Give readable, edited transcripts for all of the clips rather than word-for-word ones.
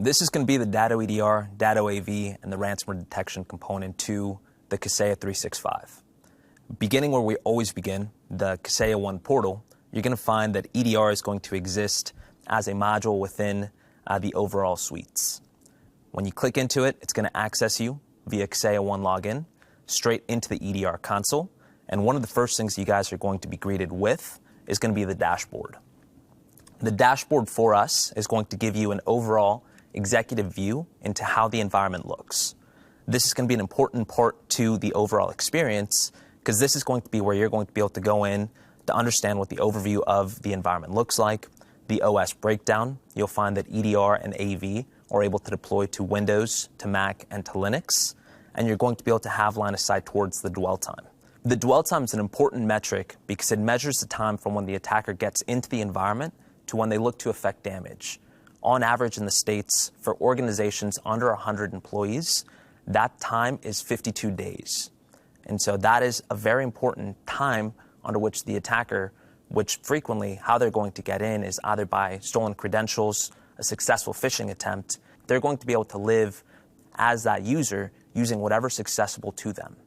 This is going to be the Datto EDR, Datto AV, and the ransomware detection component to the Kaseya 365. Beginning where we always begin, the Kaseya 1 portal, you're going to find that EDR is going to exist as a module within the overall suites. When you click into it, it's going to access you via Kaseya 1 login straight into the EDR console. And one of the first things you guys are going to be greeted with is going to be the dashboard. The dashboard for us is going to give you an overall executive view into how the environment looks. This is going to be an important part to the overall experience because this is going to be where you're going to be able to go in to understand what the overview of the environment looks like, the OS breakdown. You'll find that EDR and AV are able to deploy to Windows, to Mac, and to Linux, and you're going to be able to have line of sight towards the dwell time. The dwell time is an important metric because it measures the time from when the attacker gets into the environment to when they look to effect damage. On average in the States, for organizations under 100 employees, that time is 52 days. And so that is a very important time under which the attacker, which frequently how they're going to get in is either by stolen credentials, a successful phishing attempt. They're going to be able to live as that user using whatever's accessible to them.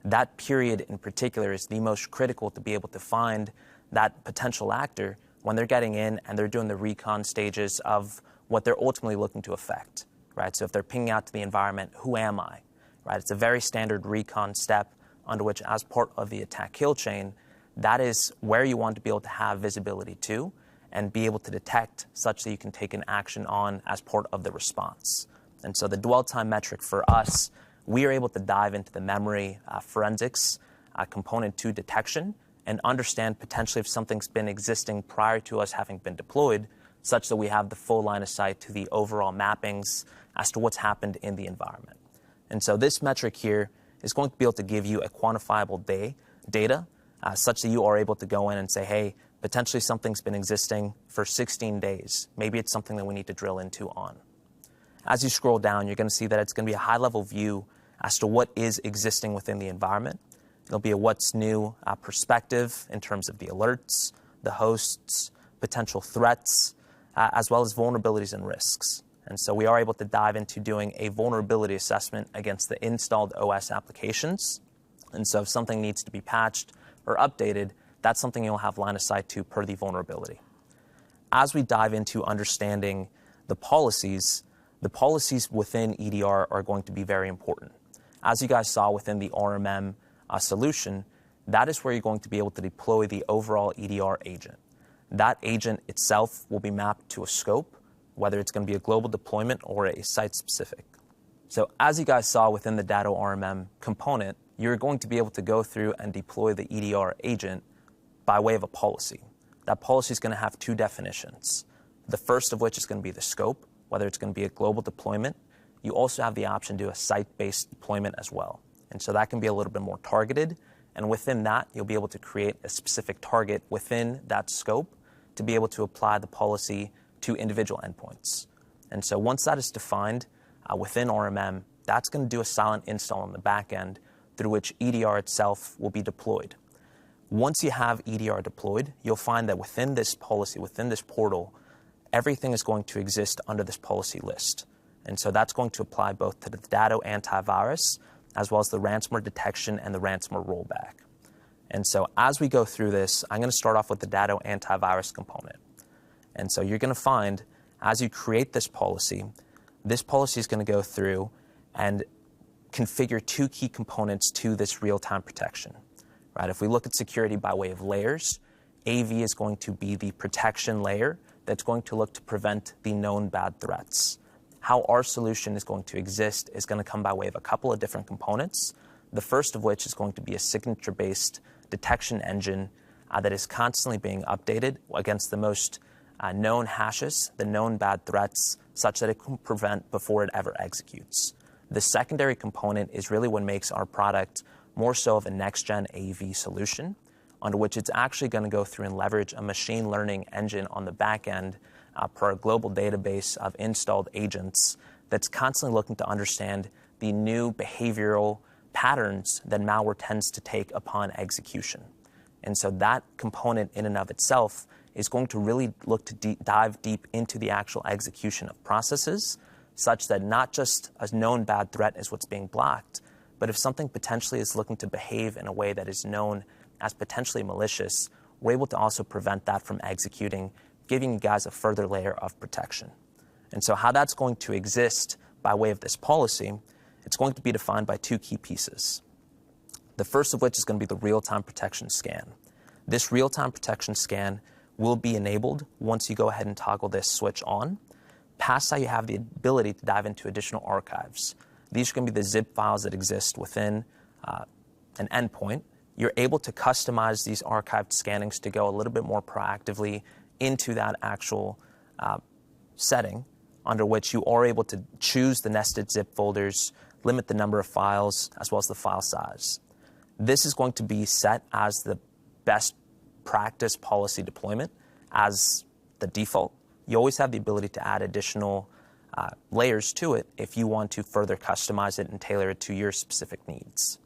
That period in particular is the most critical to be able to find that potential actor when they're getting in and they're doing the recon stages of what they're ultimately looking to affect, right? So if they're pinging out to the environment, who am I, right? It's a very standard recon step under which, as part of the attack kill chain, that is where you want to be able to have visibility to and be able to detect such that you can take an action on as part of the response. And so the dwell time metric for us, we are able to dive into the memory forensics component to detection and understand potentially if something's been existing prior to us having been deployed, such that we have the full line of sight to the overall mappings as to what's happened in the environment. And so this metric here is going to be able to give you a quantifiable data such that you are able to go in and say, hey, potentially something's been existing for 16 days. Maybe it's something that we need to drill into on. As you scroll down, you're going to see that it's going to be a high-level view as to what is existing within the environment. It'll be a what's new perspective in terms of the alerts, the hosts, potential threats, as well as vulnerabilities and risks. And so we are able to dive into doing a vulnerability assessment against the installed OS applications. And so if something needs to be patched or updated, that's something you'll have line of sight to per the vulnerability. As we dive into understanding the policies within EDR are going to be very important. As you guys saw within the RMM solution, that is where you're going to be able to deploy the overall EDR agent. That agent itself will be mapped to a scope, whether it's going to be a global deployment or a site-specific. So as you guys saw within the Datto RMM component, you're going to be able to go through and deploy the EDR agent by way of a policy. That policy is going to have two definitions. The first of which is going to be the scope, whether it's going to be a global deployment. You also have the option to do a site-based deployment as well. And so that can be a little bit more targeted. And within that, you'll be able to create a specific target within that scope to be able to apply the policy to individual endpoints. And so once that is defined within RMM, that's going to do a silent install on the back end through which EDR itself will be deployed. Once you have EDR deployed, you'll find that within this policy, within this portal, everything is going to exist under this policy list. And so that's going to apply both to the Datto antivirus as well as the ransomware detection and the ransomware rollback. And so as we go through this, I'm going to start off with the Datto antivirus component. And so you're going to find, as you create this policy is going to go through and configure two key components to this real-time protection. Right? If we look at security by way of layers, AV is going to be the protection layer that's going to look to prevent the known bad threats. How our solution is going to exist is going to come by way of a couple of different components, the first of which is going to be a signature-based detection engine that is constantly being updated against the most known hashes, the known bad threats, such that it can prevent before it ever executes. The secondary component is really what makes our product more so of a next-gen AV solution, under which it's actually going to go through and leverage a machine learning engine on the back end per a global database of installed agents that's constantly looking to understand the new behavioral patterns that malware tends to take upon execution. And so that component in and of itself is going to really look to dive deep into the actual execution of processes such that not just a known bad threat is what's being blocked, but if something potentially is looking to behave in a way that is known as potentially malicious, we're able to also prevent that from executing, giving you guys a further layer of protection. And so how that's going to exist by way of this policy, it's going to be defined by two key pieces. The first of which is going to be the real-time protection scan. This real-time protection scan will be enabled once you go ahead and toggle this switch on. Past that, you have the ability to dive into additional archives. These are going to be the zip files that exist within an endpoint. You're able to customize these archived scannings to go a little bit more proactively into that actual setting, under which you are able to choose the nested zip folders, limit the number of files, as well as the file size. This is going to be set as the best practice policy deployment as the default. You always have the ability to add additional layers to it if you want to further customize it and tailor it to your specific needs.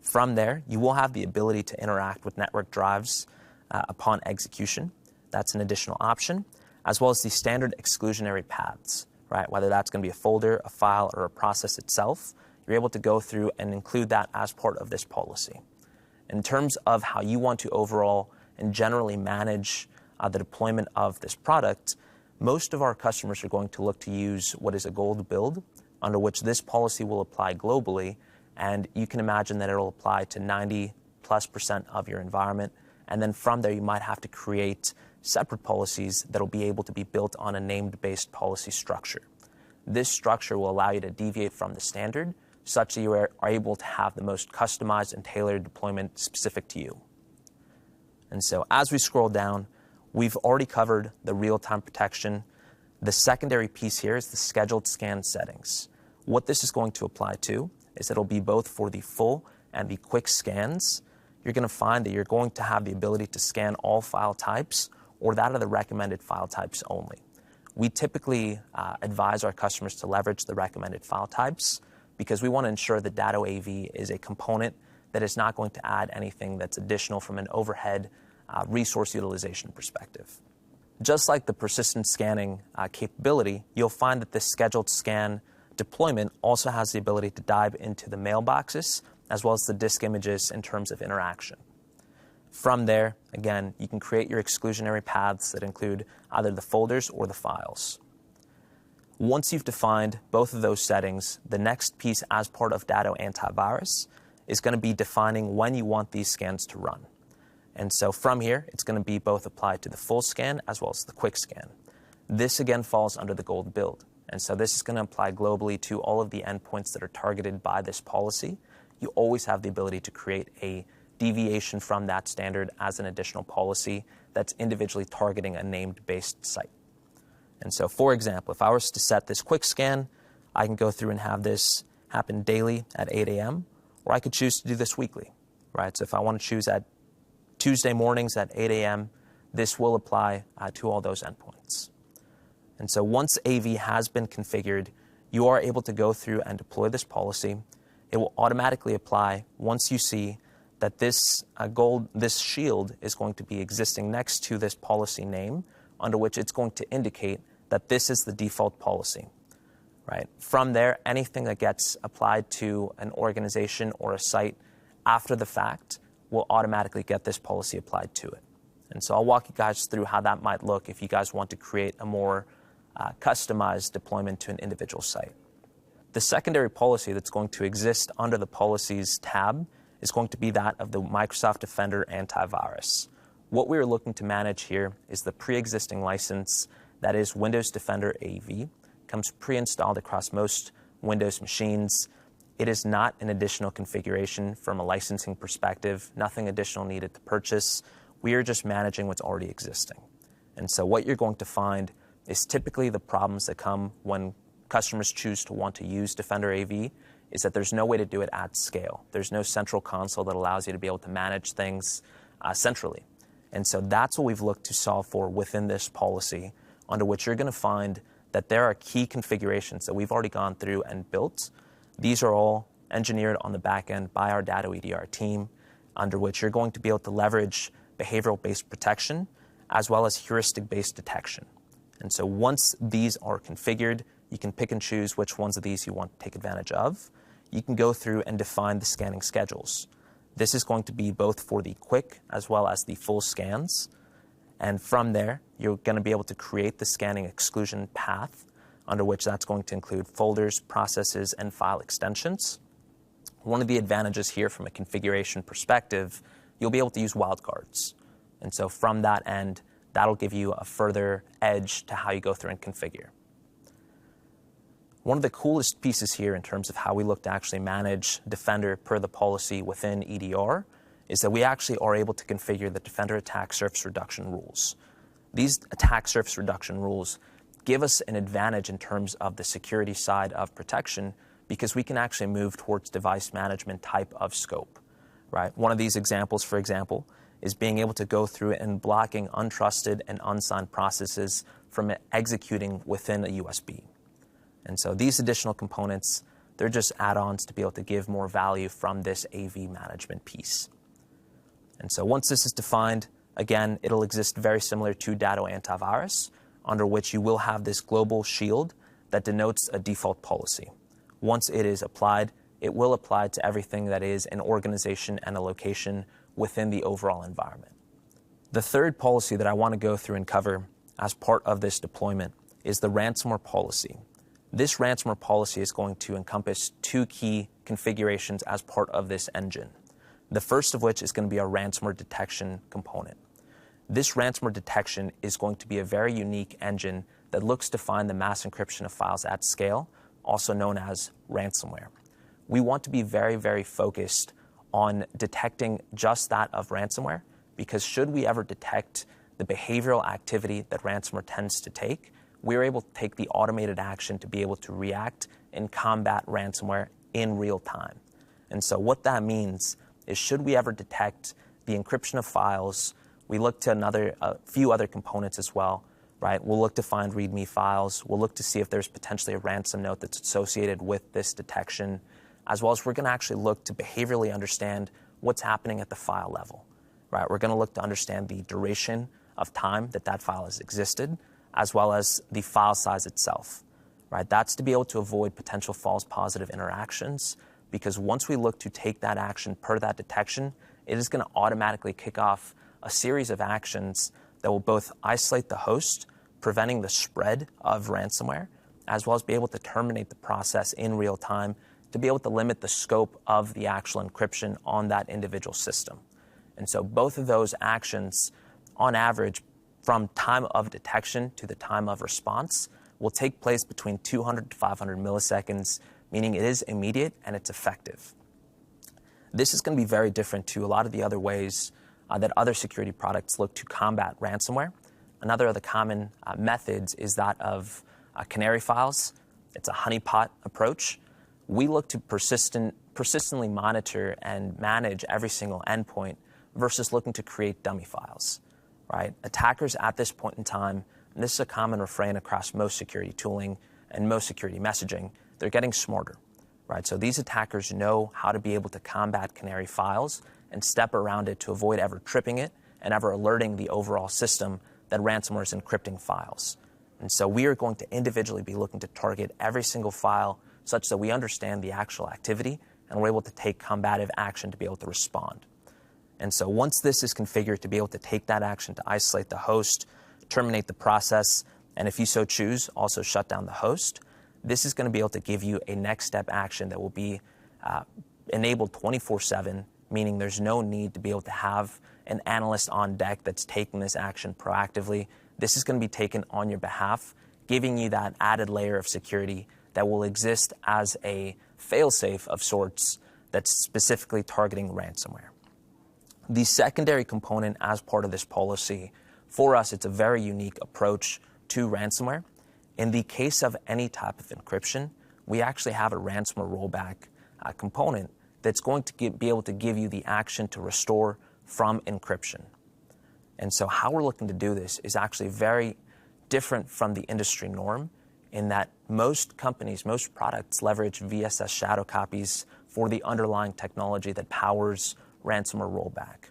From there, you will have the ability to interact with network drives upon execution. That's an additional option, as well as the standard exclusionary paths, right? Whether that's going to be a folder, a file, or a process itself, you're able to go through and include that as part of this policy. In terms of how you want to overall and generally manage the deployment of this product, most of our customers are going to look to use what is a gold build, under which this policy will apply globally, and you can imagine that it will apply to 90+% of your environment, and then from there you might have to create separate policies that will be able to be built on a named-based policy structure. This structure will allow you to deviate from the standard, such that you are able to have the most customized and tailored deployment specific to you. And so as we scroll down, we've already covered the real-time protection. The secondary piece here is the scheduled scan settings. What this is going to apply to is it'll be both for the full and the quick scans. You're going to find that you're going to have the ability to scan all file types or that of the recommended file types only. We typically advise our customers to leverage the recommended file types because we want to ensure that Dado AV is a component that is not going to add anything that's additional from an overhead resource utilization perspective. Just like the persistent scanning capability, you'll find that this scheduled scan deployment also has the ability to dive into the mailboxes as well as the disk images in terms of interaction. From there, again, you can create your exclusionary paths that include either the folders or the files. Once you've defined both of those settings, the next piece as part of Dado Antivirus is going to be defining when you want these scans to run. And so from here, it's going to be both applied to the full scan as well as the quick scan. This again falls under the gold build. And so this is going to apply globally to all of the endpoints that are targeted by this policy. You always have the ability to create a deviation from that standard as an additional policy that's individually targeting a named-based site. And so, for example, if I was to set this quick scan, I can go through and have this happen daily at 8 a.m., or I could choose to do this weekly, right? So if I want to choose at Tuesday mornings at 8 a.m., this will apply to all those endpoints. And so once AV has been configured, you are able to go through and deploy this policy. It will automatically apply once you see that this shield is going to be existing next to this policy name, under which it's going to indicate that this is the default policy, right? From there, anything that gets applied to an organization or a site after the fact will automatically get this policy applied to it. And so I'll walk you guys through how that might look if you guys want to create a more customized deployment to an individual site. The secondary policy that's going to exist under the Policies tab is going to be that of the Microsoft Defender Antivirus. What we are looking to manage here is the pre-existing license that is Windows Defender AV. Comes pre-installed across most Windows machines. It is not an additional configuration from a licensing perspective, nothing additional needed to purchase. We are just managing what's already existing. And so what you're going to find is typically the problems that come when customers choose to want to use Defender AV is that there's no way to do it at scale. There's no central console that allows you to be able to manage things centrally. And so that's what we've looked to solve for within this policy, under which you're going to find that there are key configurations that we've already gone through and built. These are all engineered on the back end by our Dado EDR team, under which you're going to be able to leverage behavioral-based protection as well as heuristic-based detection. And so once these are configured, You can pick and choose which ones of these you want to take advantage of. You can go through and define the scanning schedules. This is going to be both for the quick as well as the full scans. And from there, you're going to be able to create the scanning exclusion path, under which that's going to include folders, processes, and file extensions. One of the advantages here from a configuration perspective, you'll be able to use wildcards. And so from that end, that'll give you a further edge to how you go through and configure. One of the coolest pieces here in terms of how we look to actually manage Defender per the policy within EDR is that we actually are able to configure the Defender attack surface reduction rules. These attack surface reduction rules give us an advantage in terms of the security side of protection because we can actually move towards device management type of scope, right? One of these examples, for example, is being able to go through and blocking untrusted and unsigned processes from executing within a USB. And so these additional components, they're just add-ons to be able to give more value from this AV management piece. And so once this is defined, again, it'll exist very similar to Datto Antivirus, under which you will have this global shield that denotes a default policy. Once it is applied, it will apply to everything that is an organization and a location within the overall environment. The third policy that I want to go through and cover as part of this deployment is the ransomware policy. This ransomware policy is going to encompass two key configurations as part of this engine. The first of which is going to be a ransomware detection component. This ransomware detection is going to be a very unique engine that looks to find the mass encryption of files at scale, also known as ransomware. We want to be very, very focused on detecting just that of ransomware, because should we ever detect the behavioral activity that ransomware tends to take, we're able to take the automated action to be able to react and combat ransomware in real time. And so what that means is should we ever detect the encryption of files, we look to a few other components as well, right? We'll look to find README files. We'll look to see if there's potentially a ransom note that's associated with this detection, as well as we're going to actually look to behaviorally understand what's happening at the file level, right? We're going to look to understand the duration of time that that file has existed, as well as the file size itself, right? That's to be able to avoid potential false positive interactions, because once we look to take that action per that detection, it is going to automatically kick off a series of actions that will both isolate the host, preventing the spread of ransomware, as well as be able to terminate the process in real time to be able to limit the scope of the actual encryption on that individual system. And so both of those actions, on average, from time of detection to the time of response, will take place between 200 to 500 milliseconds, meaning it is immediate and it's effective. This is going to be very different to a lot of the other ways that other security products look to combat ransomware. Another of the common methods is that of canary files. It's a honeypot approach. We look to persistently monitor and manage every single endpoint versus looking to create dummy files, right? Attackers at this point in time, and this is a common refrain across most security tooling and most security messaging, they're getting smarter, right? So these attackers know how to be able to combat canary files and step around it to avoid ever tripping it and ever alerting the overall system that ransomware is encrypting files. And so we are going to individually be looking to target every single file such that we understand the actual activity and we're able to take combative action to be able to respond. And so once this is configured to be able to take that action to isolate the host, terminate the process, and if you so choose, also shut down the host, this is going to be able to give you a next step action that will be enabled 24/7, meaning there's no need to be able to have an analyst on deck that's taking this action proactively. This is going to be taken on your behalf, giving you that added layer of security that will exist as a fail-safe of sorts that's specifically targeting ransomware. The secondary component as part of this policy, for us, it's a very unique approach to ransomware. In the case of any type of encryption, we actually have a ransomware rollback component that's going to be able to give you the action to restore from encryption. And so how we're looking to do this is actually very different from the industry norm in that most companies, most products leverage VSS shadow copies for the underlying technology that powers ransomware rollback.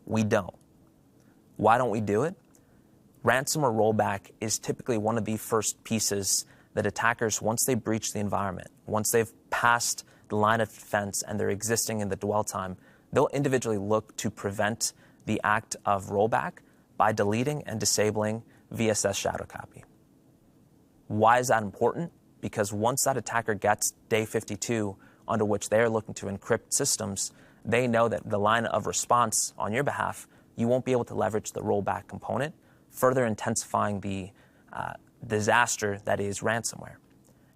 We don't. Why don't we do it? Ransomware rollback is typically one of the first pieces that attackers, once they breach the environment, once they've passed the line of defense and they're existing in the dwell time, they'll individually look to prevent the act of rollback by deleting and disabling VSS shadow copy. Why is that important? Because once that attacker gets day 52, under which they are looking to encrypt systems, they know that the line of response on your behalf, you won't be able to leverage the rollback component, further intensifying the disaster that is ransomware.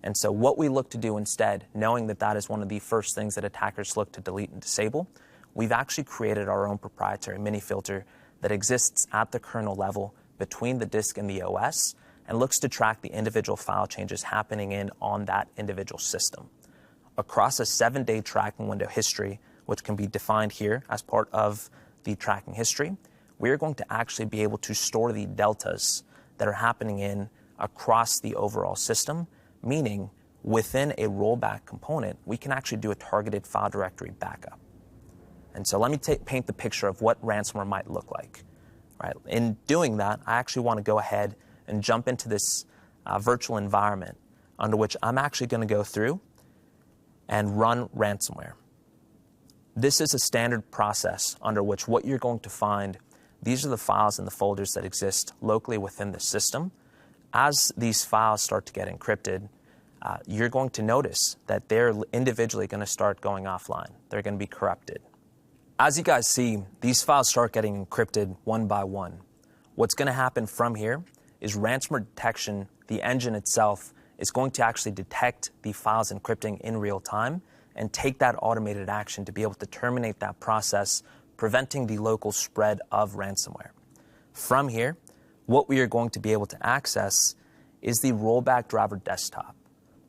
And so what we look to do instead, knowing that that is one of the first things that attackers look to delete and disable, we've actually created our own proprietary mini filter that exists at the kernel level between the disk and the OS and looks to track the individual file changes happening on that individual system. Across a 7-day tracking window history, which can be defined here as part of the tracking history, we are going to actually be able to store the deltas that are happening across the overall system, meaning within a rollback component, we can actually do a targeted file directory backup. And so let me paint the picture of what ransomware might look like. Right? In doing that, I actually want to go ahead and jump into this virtual environment under which I'm actually going to go through and run ransomware. This is a standard process under which what you're going to find, these are the files and the folders that exist locally within the system. As these files start to get encrypted, you're going to notice that they're individually going to start going offline. They're going to be corrupted. As you guys see, these files start getting encrypted one by one. What's going to happen from here is ransomware detection, the engine itself, is going to actually detect the files encrypting in real time and take that automated action to be able to terminate that process, preventing the local spread of ransomware. From here, what we are going to be able to access is the rollback driver desktop.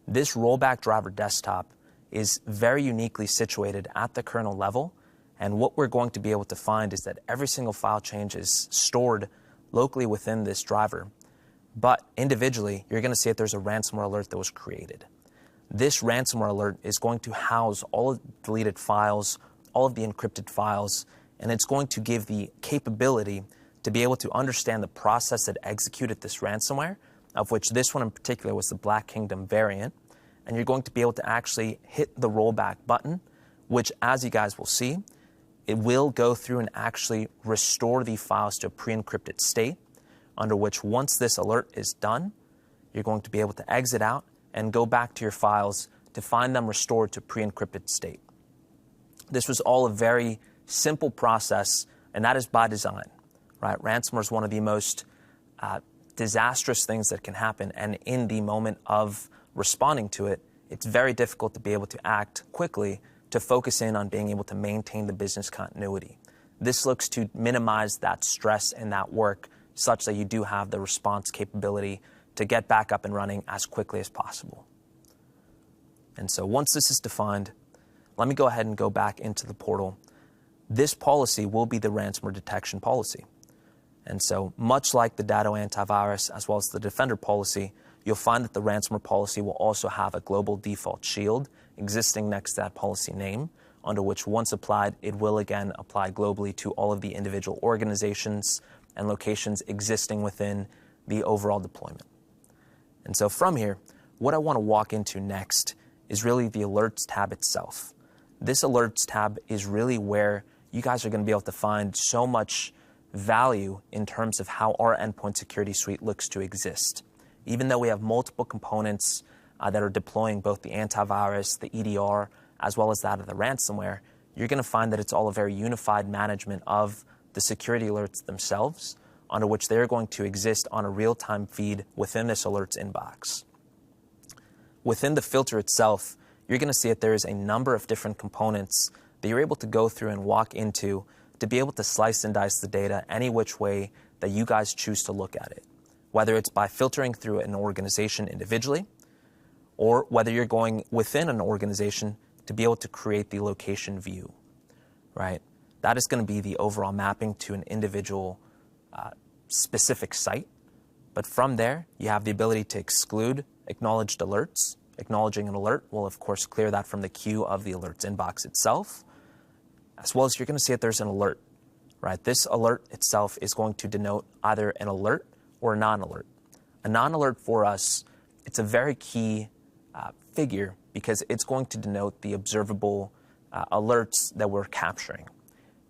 This rollback driver desktop is very uniquely situated at the kernel level, and what we're going to be able to find is that every single file change is stored locally within this driver, but individually, you're going to see that there's a ransomware alert that was created. This ransomware alert is going to house all of the deleted files, all of the encrypted files, and it's going to give the capability to be able to understand the process that executed this ransomware, of which this one in particular was the Black Kingdom variant, and you're going to be able to actually hit the rollback button, which, as you guys will see, it will go through and actually restore the files to a pre-encrypted state, under which once this alert is done, you're going to be able to exit out and go back to your files to find them restored to pre-encrypted state. This was all a very simple process, and that is by design. Right? Ransomware is one of the most disastrous things that can happen, and in the moment of responding to it, it's very difficult to be able to act quickly to focus in on being able to maintain the business continuity. This looks to minimize that stress and that work such that you do have the response capability to get back up and running as quickly as possible. And so once this is defined, let me go ahead and go back into the portal. This policy will be the ransomware detection policy. And so much like the Datto antivirus as well as the Defender policy, you'll find that the ransomware policy will also have a global default shield existing next to that policy name, under which once applied, it will again apply globally to all of the individual organizations and locations existing within the overall deployment. And so from here, what I want to walk into next is really the Alerts tab itself. This Alerts tab is really where you guys are going to be able to find so much value in terms of how our endpoint security suite looks to exist. Even though we have multiple components that are deploying both the antivirus, the EDR, as well as that of the ransomware, you're going to find that it's all a very unified management of the security alerts themselves, under which they're going to exist on a real-time feed within this alerts inbox. Within the filter itself, you're going to see that there is a number of different components that you're able to go through and walk into to be able to slice and dice the data any which way that you guys choose to look at it, whether it's by filtering through an organization individually, or whether you're going within an organization to be able to create the location view, right? That is going to be the overall mapping to an individual specific site. But from there, you have the ability to exclude acknowledged alerts. Acknowledging an alert will, of course, clear that from the queue of the alerts inbox itself, as well as you're going to see that there's an alert, right? This alert itself is going to denote either an alert or a non-alert. A non-alert for us it's a very key figure because it's going to denote the observable alerts that we're capturing.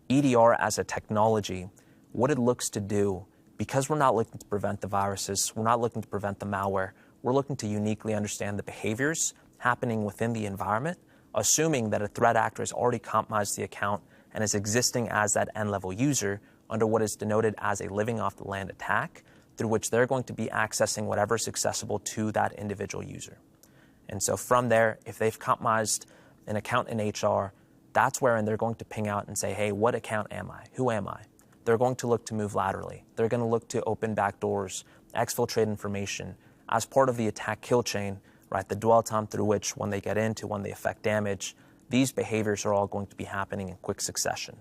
EDR as a technology, what it looks to do, because we're not looking to prevent the viruses, we're not looking to prevent the malware, we're looking to uniquely understand the behaviors happening within the environment, assuming that a threat actor has already compromised the account and is existing as that end-level user under what is denoted as a living off the land attack, through which they're going to be accessing whatever is accessible to that individual user. And so from there, if they've compromised an account in HR, that's wherein they're going to ping out and say, hey, what account am I? Who am I? They're going to look to move laterally. They're going to look to open back doors, exfiltrate information. As part of the attack kill chain, right, the dwell time through which when they get into, when they affect damage, these behaviors are all going to be happening in quick succession.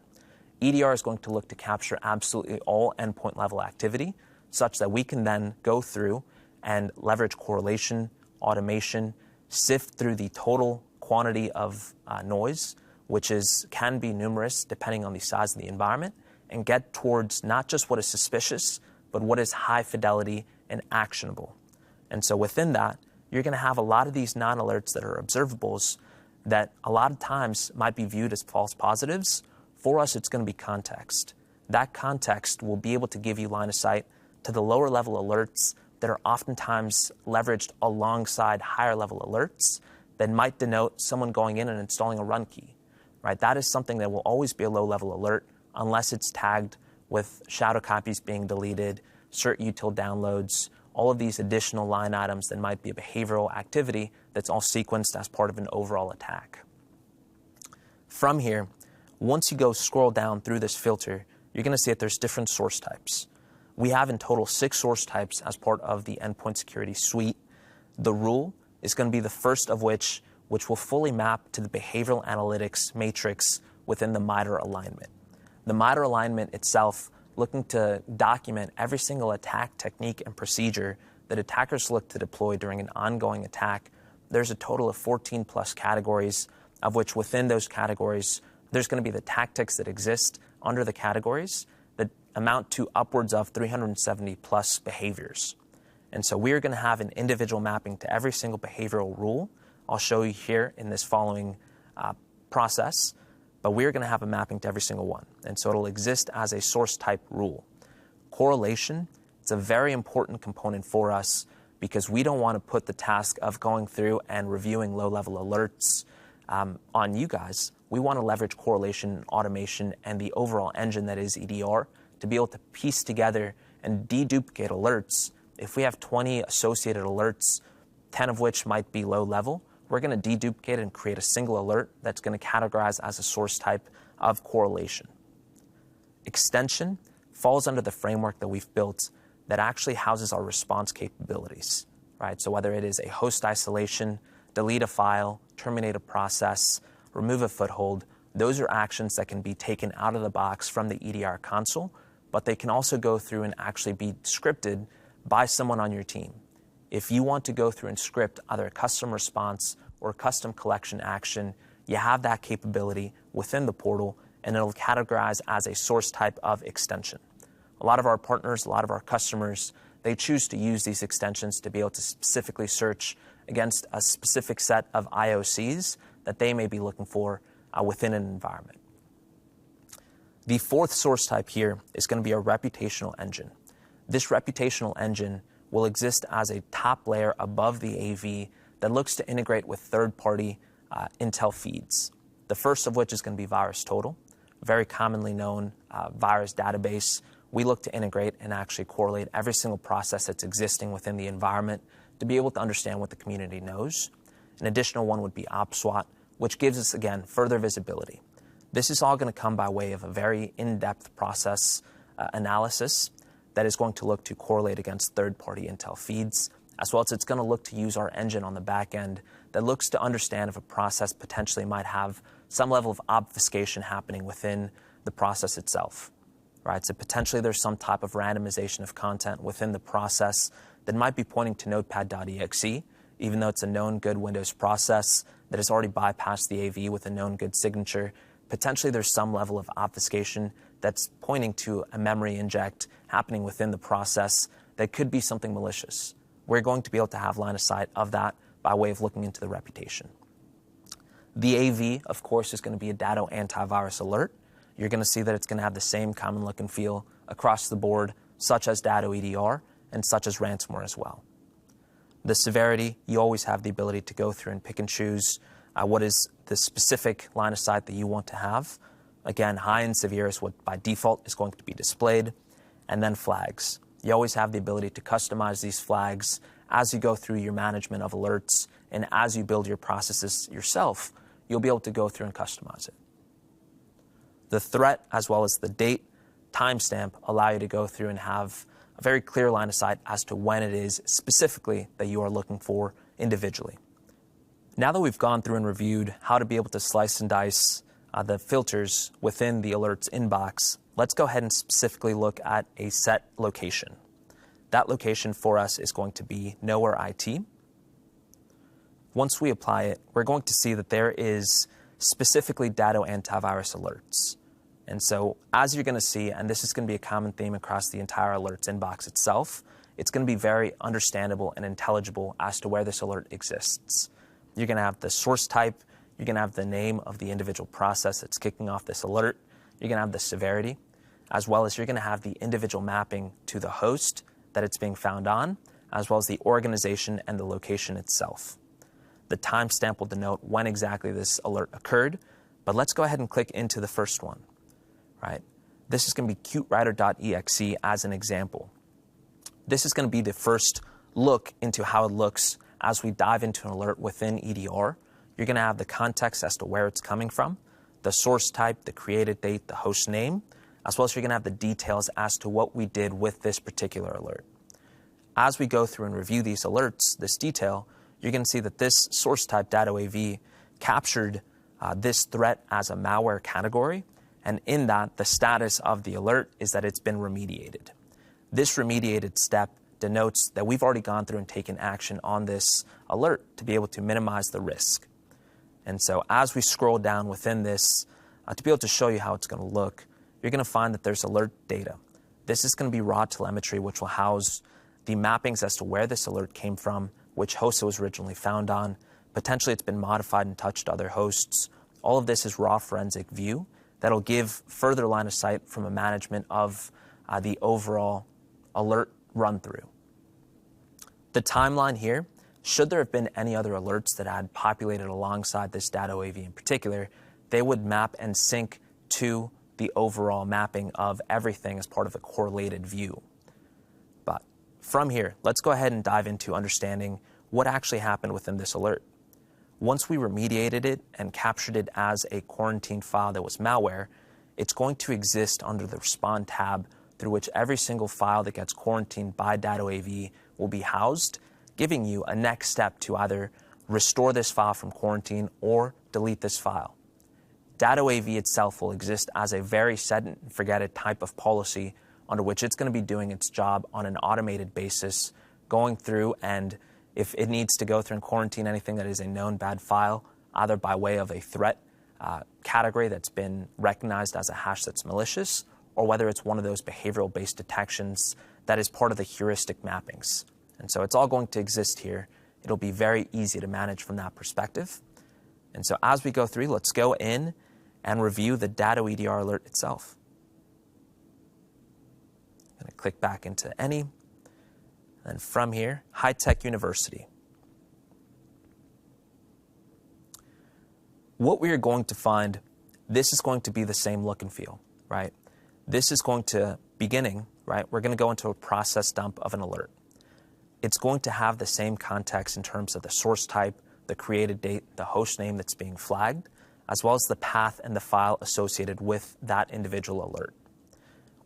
EDR is going to look to capture absolutely all endpoint level activity, such that we can then go through and leverage correlation, automation, sift through the total quantity of noise, which can be numerous depending on the size of the environment, and get towards not just what is suspicious, but what is high fidelity and actionable. And so within that, you're going to have a lot of these non-alerts that are observables that a lot of times might be viewed as false positives. For us, it's going to be context. That context will be able to give you line of sight to the lower level alerts that are oftentimes leveraged alongside higher level alerts that might denote someone going in and installing a run key, right? That is something that will always be a low level alert unless it's tagged with shadow copies being deleted, cert util downloads, all of these additional line items that might be a behavioral activity that's all sequenced as part of an overall attack. From here, once you go scroll down through this filter, you're going to see that there's different source types. We have in total 6 source types as part of the endpoint security suite. The rule is going to be the first of which will fully map to the behavioral analytics matrix within the MITRE alignment. The MITRE alignment itself looking to document every single attack technique and procedure that attackers look to deploy during an ongoing attack. There's a total of 14 plus categories, of which within those categories, there's going to be the tactics that exist under the categories that amount to upwards of 370 plus behaviors. And so we're going to have an individual mapping to every single behavioral rule. I'll show you here in this following process, but we're going to have a mapping to every single one. And so it'll exist as a source type rule. Correlation, it's a very important component for us because we don't want to put the task of going through and reviewing low-level alerts on you guys. We want to leverage correlation, automation, and the overall engine that is EDR to be able to piece together and deduplicate alerts. If we have 20 associated alerts, 10 of which might be low level, we're going to deduplicate and create a single alert that's going to categorize as a source type of correlation. Extension falls under the framework that we've built that actually houses our response capabilities, right? So whether it is a host isolation, delete a file, terminate a process, remove a foothold, those are actions that can be taken out of the box from the EDR console, but they can also go through and actually be scripted by someone on your team. If you want to go through and script either a custom response or a custom collection action, you have that capability within the portal, and it'll categorize as a source type of extension. A lot of our partners, a lot of our customers, they choose to use these extensions to be able to specifically search against a specific set of IOCs that they may be looking for within an environment. The fourth source type here is going to be a reputational engine. This reputational engine will exist as a top layer above the AV that looks to integrate with third-party intel feeds. The first of which is going to be VirusTotal, very commonly known virus database. We look to integrate and actually correlate every single process that's existing within the environment to be able to understand what the community knows. An additional one would be OpSWAT, which gives us, again, further visibility. This is all going to come by way of a very in-depth process analysis that is going to look to correlate against third-party intel feeds, as well as it's going to look to use our engine on the back end that looks to understand if a process potentially might have some level of obfuscation happening within the process itself, right? So potentially there's some type of randomization of content within the process that might be pointing to notepad.exe, even though it's a known good Windows process that has already bypassed the AV with a known good signature. Potentially there's some level of obfuscation that's pointing to a memory inject happening within the process that could be something malicious. we're going to be able to have line of sight of that by way of looking into the reputation. The AV, of course, is going to be a Datto antivirus alert. You're going to see that it's going to have the same common look and feel across the board, such as Datto EDR and such as ransomware as well. The severity, you always have the ability to go through and pick and choose what is the specific line of sight that you want to have. Again, high and severe is what by default is going to be displayed. And then flags. You always have the ability to customize these flags as you go through your management of alerts, and as you build your processes yourself, you'll be able to go through and customize it. The threat, as well as the date, timestamp, allow you to go through and have a very clear line of sight as to when it is specifically that you are looking for individually. Now that we've gone through and reviewed how to be able to slice and dice the filters within the alerts inbox, let's go ahead and specifically look at a set location. That location for us is going to be Nowhere IT. Once we apply it, we're going to see that there is specifically Datto antivirus alerts. And so as you're going to see, and this is going to be a common theme across the entire alerts inbox itself, it's going to be very understandable and intelligible as to where this alert exists. You're going to have the source type, you're going to have the name of the individual process that's kicking off this alert, you're going to have the severity, as well as you're going to have the individual mapping to the host that it's being found on, as well as the organization and the location itself. The timestamp will denote when exactly this alert occurred, but let's go ahead and click into the first one. Right? This is going to be cutewriter.exe as an example. This is going to be the first look into how it looks as we dive into an alert within EDR. You're going to have the context as to where it's coming from, the source type, the created date, the host name, as well as you're going to have the details as to what we did with this particular alert. As we go through and review these alerts, this detail, you're going to see that this source type Datto AV captured this threat as a malware category, and in that, the status of the alert is that it's been remediated. This remediated step denotes that we've already gone through and taken action on this alert to be able to minimize the risk. And so as we scroll down within this, to be able to show you how it's going to look, you're going to find that there's alert data. This is going to be raw telemetry, which will house the mappings as to where this alert came from, which host it was originally found on. Potentially it's been modified and touched other hosts. All of this is raw forensic view that'll give further line of sight from a management of the overall alert run-through. The timeline here, should there have been any other alerts that had populated alongside this Datto AV in particular, they would map and sync to the overall mapping of everything as part of a correlated view. But from here, let's go ahead and dive into understanding what actually happened within this alert. Once we remediated it and captured it as a quarantined file that was malware, it's going to exist under the Respond tab through which every single file that gets quarantined by Datto AV will be housed, giving you a next step to either restore this file from quarantine or delete this file. Datto AV itself will exist as a very set and forget it type of policy under which it's going to be doing its job on an automated basis, going through, and if it needs to go through and quarantine anything that is a known bad file, either by way of a threat category that's been recognized as a hash that's malicious, or whether it's one of those behavioral-based detections that is part of the heuristic mappings. And so it's all going to exist here. It'll be very easy to manage from that perspective. And so as we go through, let's go in and review the Datto EDR alert itself. I'm going to click back into any. And from here, High Tech University. What we are going to find, this is going to be the same look and feel, right? This is going to, beginning, right, we're going to go into a process dump of an alert. It's going to have the same context in terms of the source type, the created date, the host name that's being flagged, as well as the path and the file associated with that individual alert.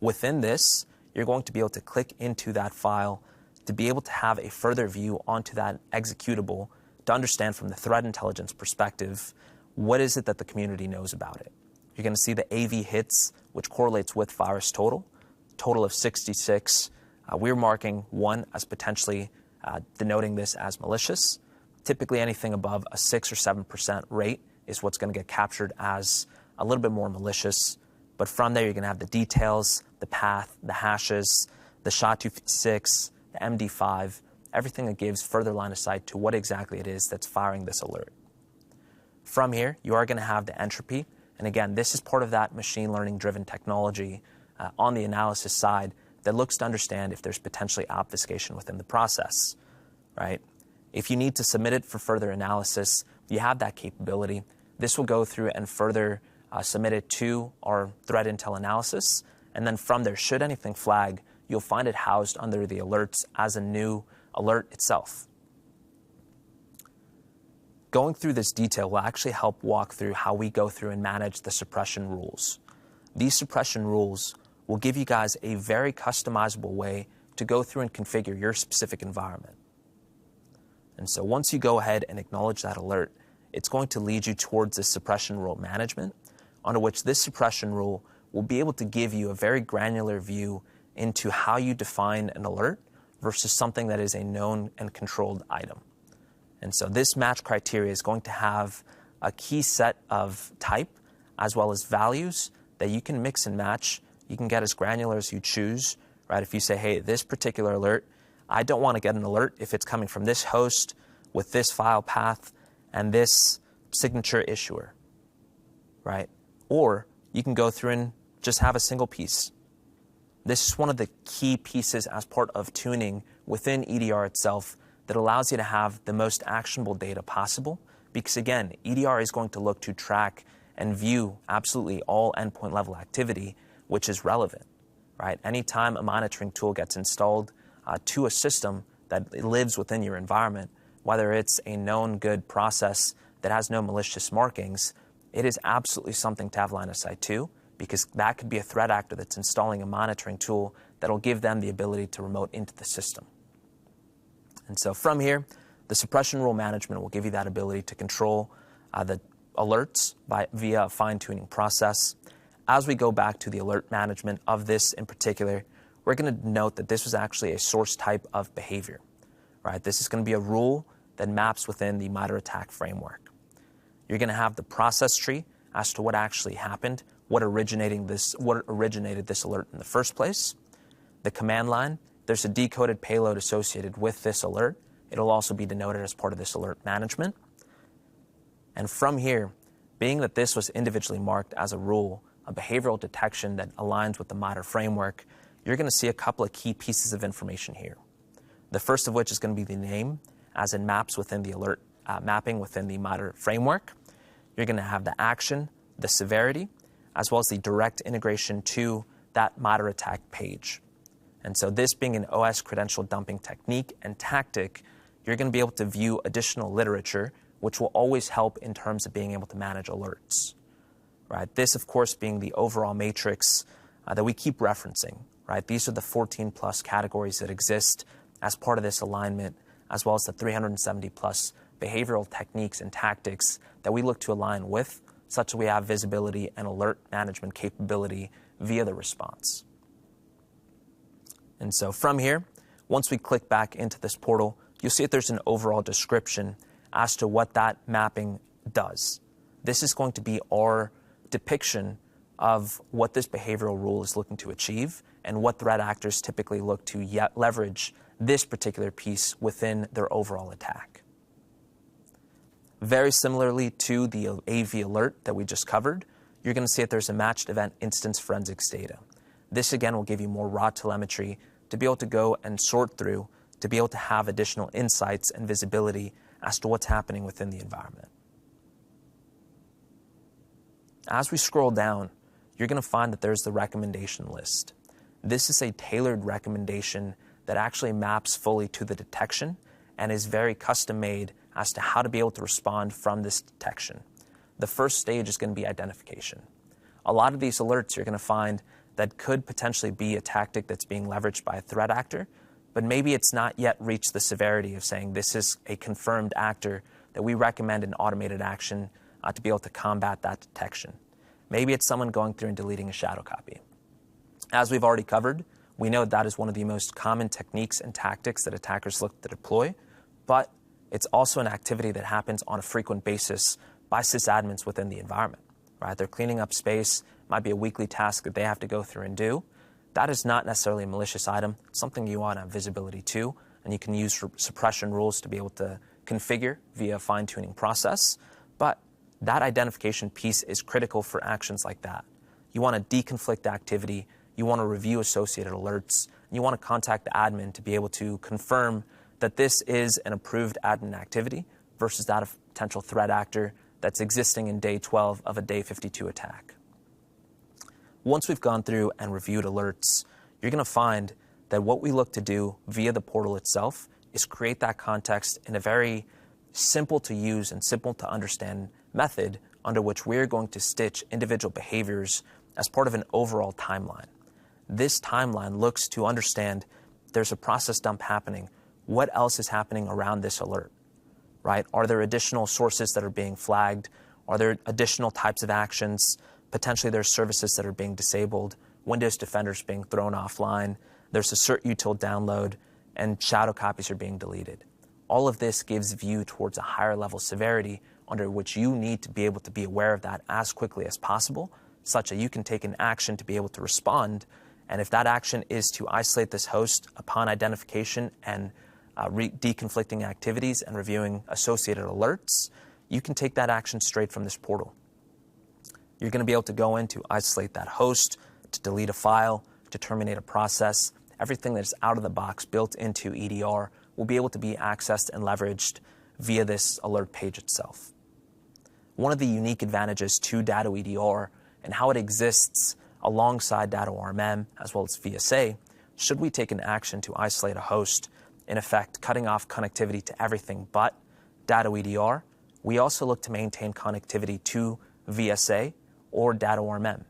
Within this, you're going to be able to click into that file to be able to have a further view onto that executable to understand from the threat intelligence perspective, what is it that the community knows about it. You're going to see the AV hits, which correlates with virus total of 66. We're marking 1 as potentially denoting this as malicious. Typically anything above a 6 or 7% rate is what's going to get captured as a little bit more malicious. But from there, you're going to have the details, the path, the hashes, the SHA-256, the MD5, everything that gives further line of sight to what exactly it is that's firing this alert. From here, you are going to have the entropy. And again, this is part of that machine learning driven technology on the analysis side that looks to understand if there's potentially obfuscation within the process, right? If you need to submit it for further analysis, you have that capability. This will go through and further submit it to our threat intel analysis. And then from there, should anything flag, you'll find it housed under the alerts as a new alert itself. Going through this detail will actually help walk through how we go through and manage the suppression rules. These suppression rules will give you guys a very customizable way to go through and configure your specific environment. And so once you go ahead and acknowledge that alert, it's going to lead you towards this suppression rule management, under which this suppression rule will be able to give you a very granular view into how you define an alert versus something that is a known and controlled item. And so this match criteria is going to have a key set of type as well as values that you can mix and match. You can get as granular as you choose, right? If you say, hey, this particular alert, I don't want to get an alert if it's coming from this host with this file path and this signature issuer, right? Or you can go through and just have a single piece. This is one of the key pieces as part of tuning within EDR itself that allows you to have the most actionable data possible. Because again, EDR is going to look to track and view absolutely all endpoint level activity, which is relevant, right? Anytime a monitoring tool gets installed to a system that lives within your environment, whether it's a known good process that has no malicious markings, it is absolutely something to have line of sight to, because that could be a threat actor that's installing a monitoring tool that'll give them the ability to remote into the system. And so from here, the suppression rule management will give you that ability to control the alerts via a fine-tuning process. As we go back to the alert management of this in particular, we're going to note that this was actually a source type of behavior, right? This is going to be a rule that maps within the MITRE ATT&CK framework. You're going to have the process tree as to what actually happened, what originated this alert in the first place. The command line, there's a decoded payload associated with this alert. It'll also be denoted as part of this alert management. And from here, being that this was individually marked as a rule, a behavioral detection that aligns with the MITRE framework, you're going to see a couple of key pieces of information here. The first of which is going to be the name, as it maps within the alert mapping within the MITRE framework. You're going to have the action, the severity, as well as the direct integration to that MITRE ATT&CK page. And so this being an OS credential dumping technique and tactic, you're going to be able to view additional literature, which will always help in terms of being able to manage alerts, right? This, of course, being the overall matrix that we keep referencing, right? These are the 14 plus categories that exist as part of this alignment, as well as the 370 plus behavioral techniques and tactics that we look to align with, such that we have visibility and alert management capability via the response. And so from here, once we click back into this portal, you'll see that there's an overall description as to what that mapping does. This is going to be our depiction of what this behavioral rule is looking to achieve and what threat actors typically look to leverage this particular piece within their overall attack. Very similarly to the AV alert that we just covered, you're going to see that there's a matched event instance forensics data. This again will give you more raw telemetry to be able to go and sort through, to be able to have additional insights and visibility as to what's happening within the environment. As we scroll down, you're going to find that there's the recommendation list. This is a tailored recommendation that actually maps fully to the detection and is very custom made as to how to be able to respond from this detection. The first stage is going to be identification. A lot of these alerts you're going to find that could potentially be a tactic that's being leveraged by a threat actor, but maybe it's not yet reached the severity of saying this is a confirmed actor that we recommend an automated action to be able to combat that detection. Maybe it's someone going through and deleting a shadow copy. As we've already covered, we know that is one of the most common techniques and tactics that attackers look to deploy, but it's also an activity that happens on a frequent basis by sysadmins within the environment, right? They're cleaning up space, might be a weekly task that they have to go through and do. That is not necessarily a malicious item, something you want to have visibility to, and you can use suppression rules to be able to configure via a fine-tuning process. But that identification piece is critical for actions like that. You want to deconflict activity, you want to review associated alerts, and you want to contact the admin to be able to confirm that this is an approved admin activity versus that of potential threat actor that's existing in day 12 of a day 52 attack. Once we've gone through and reviewed alerts, you're going to find that what we look to do via the portal itself is create that context in a very simple to use and simple to understand method under which we're going to stitch individual behaviors as part of an overall timeline. This timeline looks to understand there's a process dump happening. What else is happening around this alert? Right? Are there additional sources that are being flagged? Are there additional types of actions? Potentially there's services that are being disabled, Windows Defenders being thrown offline, there's a cert util download, and shadow copies are being deleted. All of this gives view towards a higher level severity under which you need to be able to be aware of that as quickly as possible, such that you can take an action to be able to respond. And if that action is to isolate this host upon identification and deconflicting activities and reviewing associated alerts, you can take that action straight from this portal. You're going to be able to go in to isolate that host, to delete a file, to terminate a process. Everything that is out of the box built into EDR will be able to be accessed and leveraged via this alert page itself. One of the unique advantages to Datto EDR and how it exists alongside Datto RMM as well as VSA, should we take an action to isolate a host, in effect cutting off connectivity to everything but Datto EDR, we also look to maintain connectivity to VSA or Datto RMM.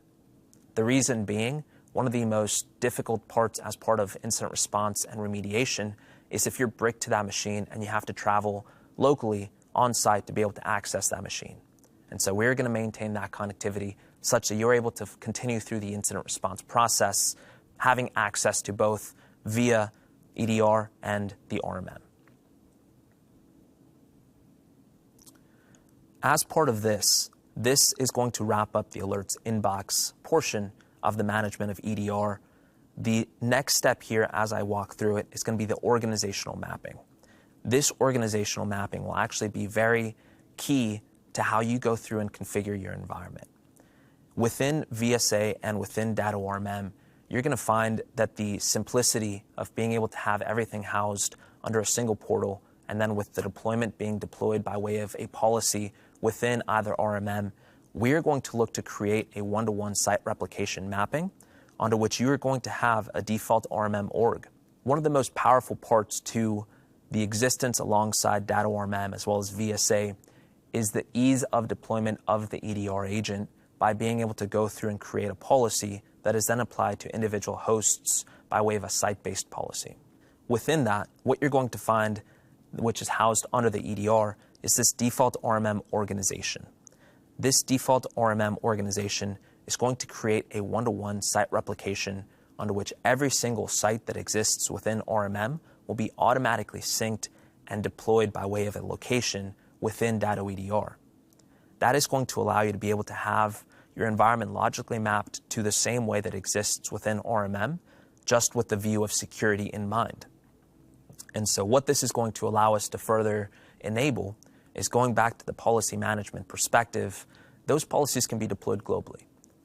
The reason being, one of the most difficult parts as part of incident response and remediation is if you're bricked to that machine and you have to travel locally on site to be able to access that machine. And so we're going to maintain that connectivity such that you're able to continue through the incident response process, having access to both via EDR and the RMM. As part of this is going to wrap up the alerts inbox portion of the management of EDR. The next step here as I walk through it is going to be the organizational mapping. This organizational mapping will actually be very key to how you go through and configure your environment. Within VSA and within Datto RMM, you're going to find that the simplicity of being able to have everything housed under a single portal, and then with the deployment being deployed by way of a policy within either RMM, we're going to look to create a one-to-one site replication mapping under which you're going to have a default RMM org. One of the most powerful parts to the existence alongside Datto RMM as well as VSA is the ease of deployment of the EDR agent by being able to go through and create a policy that is then applied to individual hosts by way of a site-based policy. Within that, what you're going to find, which is housed under the EDR, is this default RMM organization. This default RMM organization is going to create a one-to-one site replication under which every single site that exists within RMM will be automatically synced and deployed by way of a location within Datto EDR. That is going to allow you to be able to have your environment logically mapped to the same way that exists within RMM, just with the view of security in mind. And so what this is going to allow us to further enable is going back to the policy management perspective. Those policies can be deployed globally.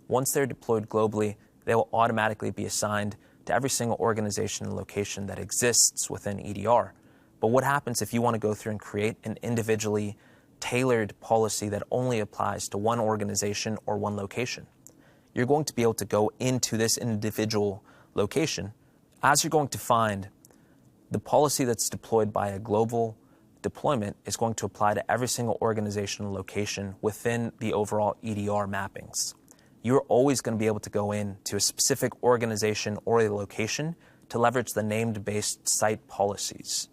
Once they're deployed globally, they will automatically be assigned to every single organization and location that exists within EDR. But what happens if you want to go through and create an individually tailored policy that only applies to one organization or one location? You're going to be able to go into this individual location. As you're going to find, the policy that's deployed by a global deployment is going to apply to every single organization and location within the overall EDR mappings. You're always going to be able to go in to a specific organization or a location to leverage the named-based site policies.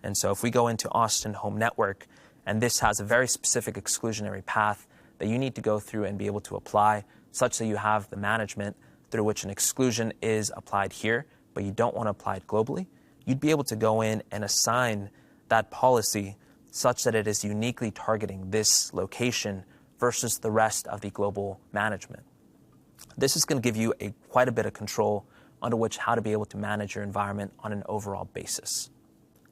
And so if we go into Austin Home Network, and this has a very specific exclusionary path that you need to go through and be able to apply, such that you have the management through which an exclusion is applied here, but you don't want to apply it globally, you'd be able to go in and assign that policy such that it is uniquely targeting this location versus the rest of the global management. This is going to give you quite a bit of control under which how to be able to manage your environment on an overall basis.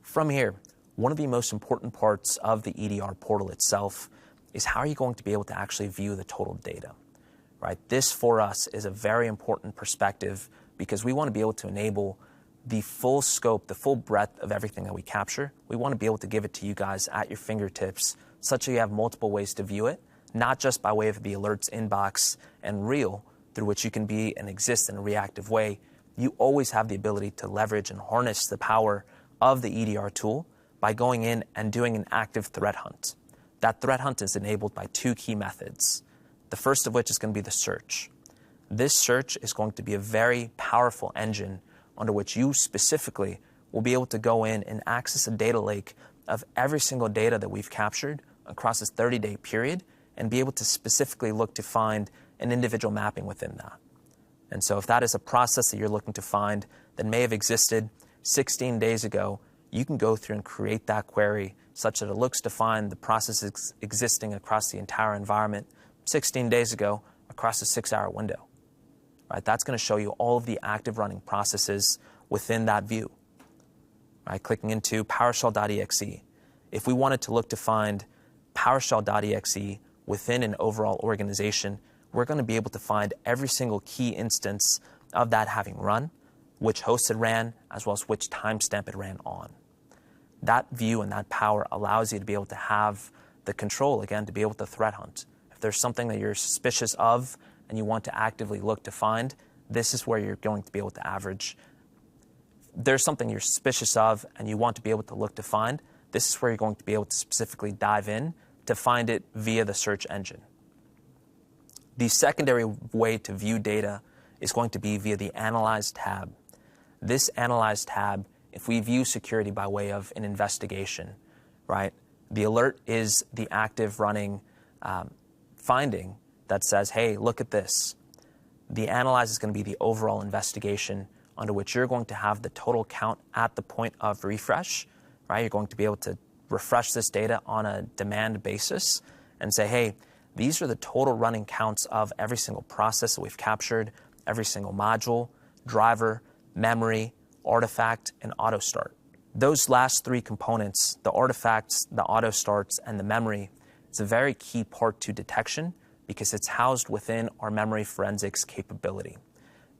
From here, one of the most important parts of the EDR portal itself is how are you going to be able to actually view the total data, right? This for us is a very important perspective because we want to be able to enable the full scope, the full breadth of everything that we capture. We want to be able to give it to you guys at your fingertips such that you have multiple ways to view it, not just by way of the alerts inbox and reel through which you can be and exist in a reactive way. You always have the ability to leverage and harness the power of the EDR tool by going in and doing an active threat hunt. That threat hunt is enabled by two key methods. The first of which is going to be the search. This search is going to be a very powerful engine under which you specifically will be able to go in and access a data lake of every single data that we've captured across this 30-day period and be able to specifically look to find an individual mapping within that. And so if that is a process that you're looking to find that may have existed 16 days ago, you can go through and create that query such that it looks to find the processes existing across the entire environment 16 days ago across a 6-hour window. Right? That's going to show you all of the active running processes within that view. Right? Clicking into PowerShell.exe. If we wanted to look to find PowerShell.exe within an overall organization, we're going to be able to find every single key instance of that having run, which host it ran, as well as which timestamp it ran on. That view and that power allows you to be able to have the control, again, to be able to threat hunt. If there's something that you're suspicious of and you want to actively look to find, this is where you're going to be able to average. If there's something you're suspicious of and you want to be able to look to find, this is where you're going to be able to specifically dive in to find it via the search engine. The secondary way to view data is going to be via the Analyze tab. This Analyze tab, if we view security by way of an investigation, right, the alert is the active running finding that says, hey, look at this. The Analyze is going to be the overall investigation under which you're going to have the total count at the point of refresh, right? You're going to be able to refresh this data on a demand basis and say, hey, these are the total running counts of every single process that we've captured, every single module, driver, memory, artifact, and auto start. Those last three components, the artifacts, the auto starts, and the memory, it's a very key part to detection because it's housed within our memory forensics capability.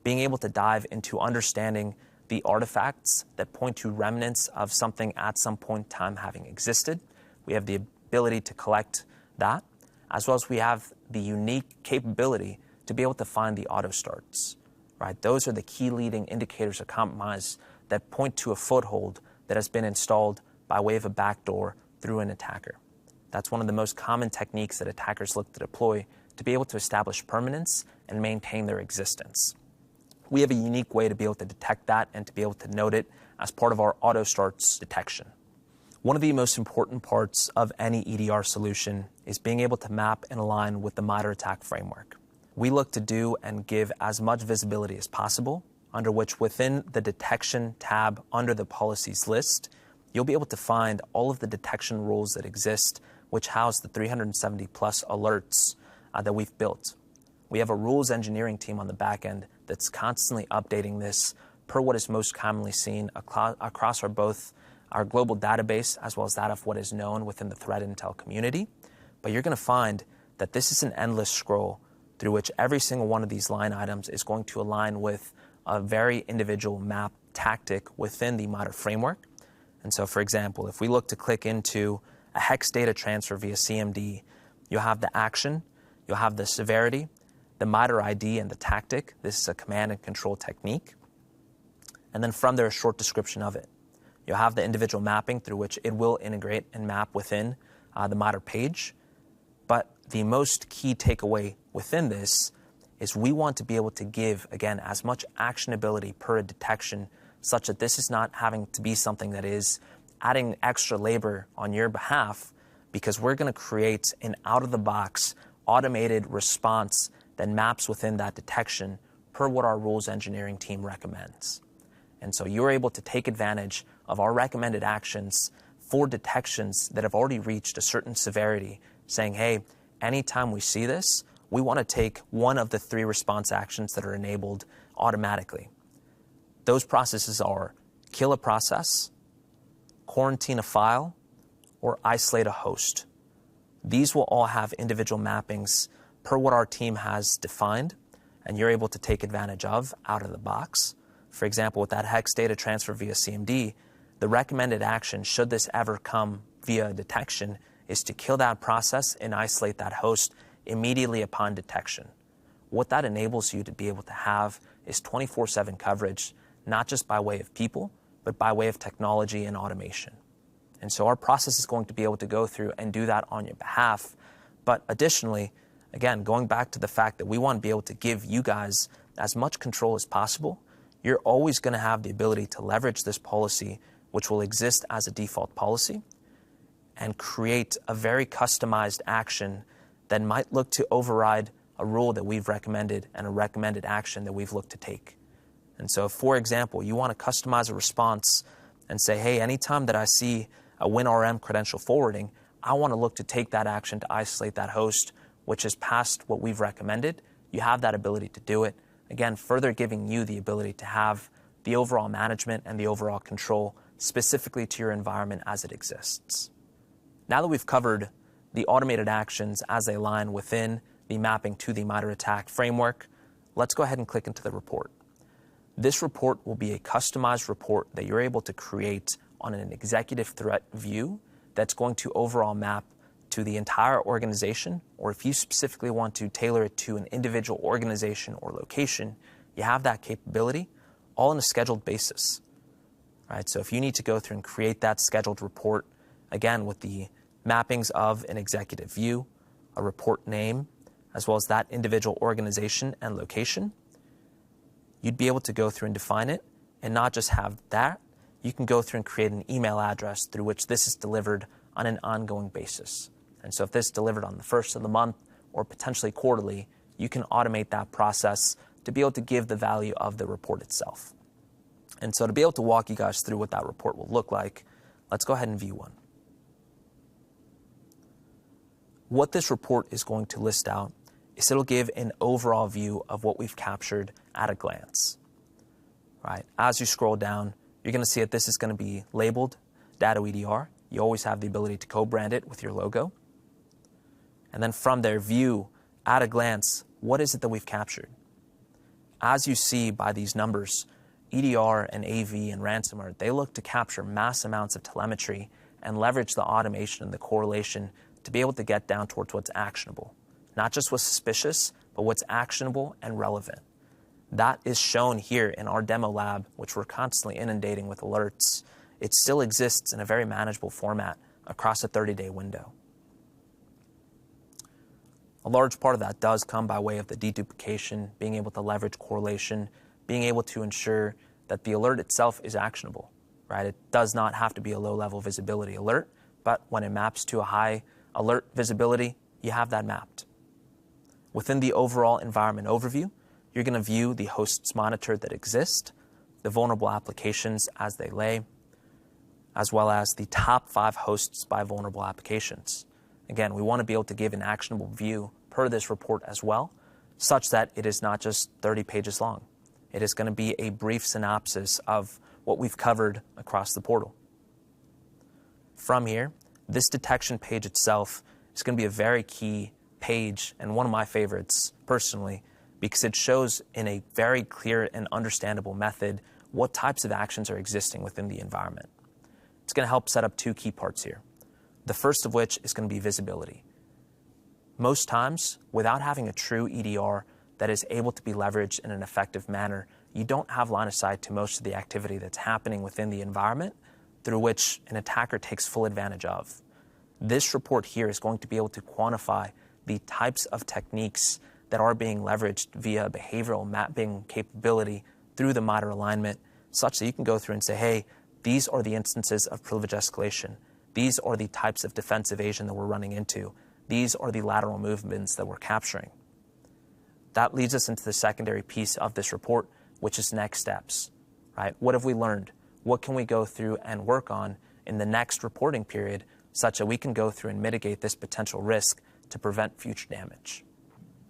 Being able to dive into understanding the artifacts that point to remnants of something at some point in time having existed. We have the ability to collect that, as well as we have the unique capability to be able to find the auto starts. Right? Those are the key leading indicators of compromise that point to a foothold that has been installed by way of a backdoor through an attacker. That's one of the most common techniques that attackers look to deploy to be able to establish permanence and maintain their existence. We have a unique way to be able to detect that and to be able to note it as part of our auto starts detection. One of the most important parts of any EDR solution is being able to map and align with the MITRE ATT&CK framework. We look to do and give as much visibility as possible, under which within the detection tab under the policies list, you'll be able to find all of the detection rules that exist, which house the 370 plus alerts that we've built. We have a rules engineering team on the back end that's constantly updating this per what is most commonly seen across both our global database as well as that of what is known within the threat intel community. But you're going to find that this is an endless scroll through which every single one of these line items is going to align with a very individual map tactic within the MITRE framework. And so, for example, if we look to click into a hex data transfer via CMD, you'll have the action, you'll have the severity, the MITRE ID, and the tactic. This is a command and control technique. And then from there, a short description of it. You'll have the individual mapping through which it will integrate and map within the MITRE page. But the most key takeaway within this is we want to be able to give, again, as much actionability per detection such that this is not having to be something that is adding extra labor on your behalf, because we're going to create an out-of-the-box automated response that maps within that detection per what our rules engineering team recommends. And so you're able to take advantage of our recommended actions for detections that have already reached a certain severity, saying, hey, anytime we see this, we want to take one of the 3 response actions that are enabled automatically. Those processes are kill a process, quarantine a file, or isolate a host. These will all have individual mappings per what our team has defined, and you're able to take advantage of out of the box. For example, with that hex data transfer via CMD, the recommended action, should this ever come via detection, is to kill that process and isolate that host immediately upon detection. What that enables you to be able to have is 24/7 coverage, not just by way of people, but by way of technology and automation. And so our process is going to be able to go through and do that on your behalf. But additionally, again, going back to the fact that we want to be able to give you guys as much control as possible, you're always going to have the ability to leverage this policy, which will exist as a default policy, and create a very customized action that might look to override a rule that we've recommended and a recommended action that we've looked to take. And so, for example, you want to customize a response and say, hey, anytime that I see a WinRM credential forwarding, I want to look to take that action to isolate that host, which is past what we've recommended. You have that ability to do it. Again, further giving you the ability to have the overall management and the overall control specifically to your environment as it exists. Now that we've covered the automated actions as they align within the mapping to the MITRE ATT&CK framework, let's go ahead and click into the report. This report will be a customized report that you're able to create on an executive threat view that's going to overall map to the entire organization, or if you specifically want to tailor it to an individual organization or location, you have that capability all on a scheduled basis. All right, so if you need to go through and create that scheduled report, again, with the mappings of an executive view, a report name, as well as that individual organization and location, you'd be able to go through and define it, and not just have that, you can go through and create an email address through which this is delivered on an ongoing basis. And so if this is delivered on the first of the month or potentially quarterly, you can automate that process to be able to give the value of the report itself. And so to be able to walk you guys through what that report will look like, let's go ahead and view one. What this report is going to list out is it'll give an overall view of what we've captured at a glance. Right. As you scroll down, you're going to see that this is going to be labeled Datto EDR. You always have the ability to co-brand it with your logo. And then from there, view at a glance, what is it that we've captured? As you see by these numbers, EDR and AV and ransomware, they look to capture mass amounts of telemetry and leverage the automation and the correlation to be able to get down towards what's actionable. Not just what's suspicious, but what's actionable and relevant. That is shown here in our demo lab, which we're constantly inundating with alerts. It still exists in a very manageable format across a 30-day window. A large part of that does come by way of the deduplication, being able to leverage correlation, being able to ensure that the alert itself is actionable, right? It does not have to be a low-level visibility alert, but when it maps to a high alert visibility, you have that mapped. Within the overall environment overview, you're going to view the hosts monitored that exist, the vulnerable applications as they lay, as well as the top 5 hosts by vulnerable applications. Again, we want to be able to give an actionable view per this report as well, such that it is not just 30 pages long. It is going to be a brief synopsis of what we've covered across the portal. From here, this detection page itself is going to be a very key page and one of my favorites personally, because it shows in a very clear and understandable method what types of actions are existing within the environment. It's going to help set up 2 key parts here. The first of which is going to be visibility. Most times, without having a true EDR that is able to be leveraged in an effective manner, you don't have line of sight to most of the activity that's happening within the environment through which an attacker takes full advantage of. This report here is going to be able to quantify the types of techniques that are being leveraged via behavioral mapping capability through the MITRE alignment, such that you can go through and say, hey, these are the instances of privilege escalation. These are the types of defense evasion that we're running into. These are the lateral movements that we're capturing. That leads us into the secondary piece of this report, which is next steps, right? What have we learned? What can we go through and work on in the next reporting period such that we can go through and mitigate this potential risk to prevent future damage?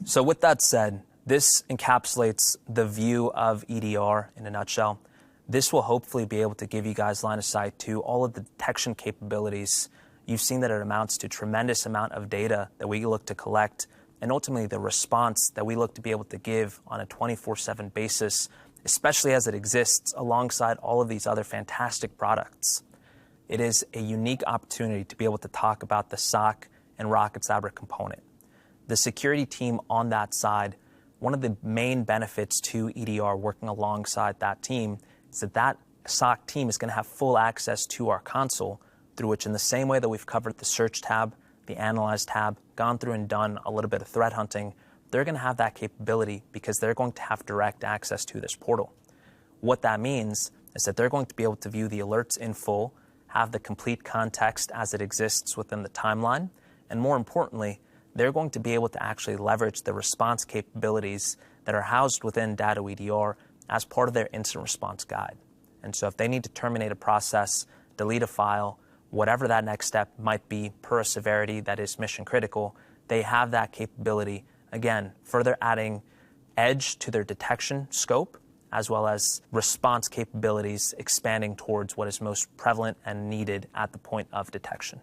So with that said, this encapsulates the view of EDR in a nutshell. This will hopefully be able to give you guys line of sight to all of the detection capabilities. You've seen that it amounts to tremendous amount of data that we look to collect, and ultimately the response that we look to be able to give on a 24/7 basis, especially as it exists alongside all of these other fantastic products. It is a unique opportunity to be able to talk about the SOC and Rocket Cyber component. The security team on that side, one of the main benefits to EDR working alongside that team is that SOC team is going to have full access to our console, through which, in the same way that we've covered the search tab, the analyze tab, gone through and done a little bit of threat hunting, they're going to have that capability because they're going to have direct access to this portal. What that means is that they're going to be able to view the alerts in full, have the complete context as it exists within the timeline, and more importantly, they're going to be able to actually leverage the response capabilities that are housed within Datto EDR as part of their incident response guide. And so if they need to terminate a process, delete a file, whatever that next step might be per a severity that is mission critical, they have that capability, again, further adding edge to their detection scope, as well as response capabilities expanding towards what is most prevalent and needed at the point of detection.